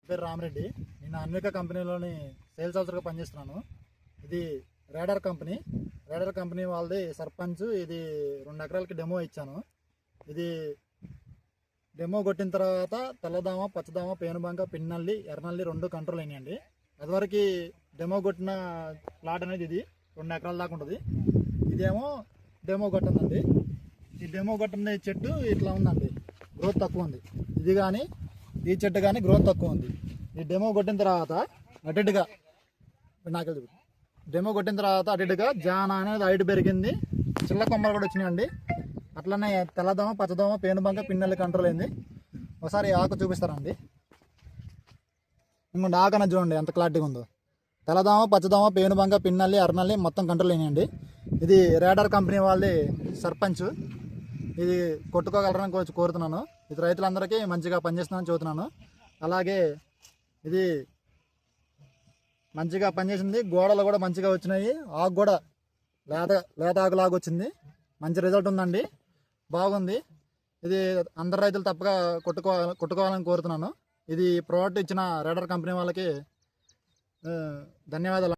పేరు రామరెడ్డి. నేను అన్విక కంపెనీలోని సేల్స్ ఆఫీసర్గా పనిచేస్తున్నాను. ఇది రేడార్ కంపెనీ వాళ్ళది సర్పంచ్. ఇది 2 ఎకరాలకి డెమో ఇచ్చాను. ఇది డెమో కొట్టిన తర్వాత తెల్లదామ, పచ్చదామ, పేనుబంక, పిన్నల్లి, ఎర్రనల్లి 2 కంట్రోల్ అయినాయండి. అదివరకు డెమో కొట్టిన ప్లాట్ అనేది ఇది 2 ఎకరాల దాకా ఉంటుంది. ఇదేమో డెమో కొట్టిందండి. ఈ డెమో కొట్టిన చెట్టు ఇట్లా ఉందండి, గ్రోత్ తక్కువ ఉంది. ఇది కానీ ఈ చెట్టు కానీ గ్రోత్ తక్కువ ఉంది. ఈ డెమో కొట్టిన తర్వాత అటుగా జాన అనేది హైట్ పెరిగింది, చిల్ల కొమ్మలు కూడా వచ్చినాయండి. అట్లనే తెల్లదోమ, పచ్చదోమ, పేనుబంక, పిన్నెల్లి కంట్రోల్ అయింది. ఒకసారి ఆకు చూపిస్తారండి. ఇంకొండి ఆకు అనేది చూడండి ఎంత క్లారిటీగా ఉందో. తెల్లదోమ, పచ్చదోమ, పేనుబంక, పిన్నల్లి, ఎర్రనల్లి మొత్తం కంట్రోల్ అయినాయండి. ఇది రేడార్ కంపెనీ వాళ్ళది సర్పంచ్. ఇది కొట్టుకోగలరని కోరుతున్నాను. ఇది రైతులందరికీ మంచిగా పనిచేస్తుందని చెబుతున్నాను. అలాగే ఇది మంచిగా పనిచేసింది. గోడలు కూడా మంచిగా వచ్చినాయి. ఆకు కూడా లేత ఆకులాగా వచ్చింది. మంచి రిజల్ట్ ఉందండి, బాగుంది. ఇది అందరు రైతులు తప్పగా కొట్టుకోవాలని కోరుతున్నాను. ఇది ప్రోడక్ట్ ఇచ్చిన రేడార్ కంపెనీ వాళ్ళకి ధన్యవాదాలు.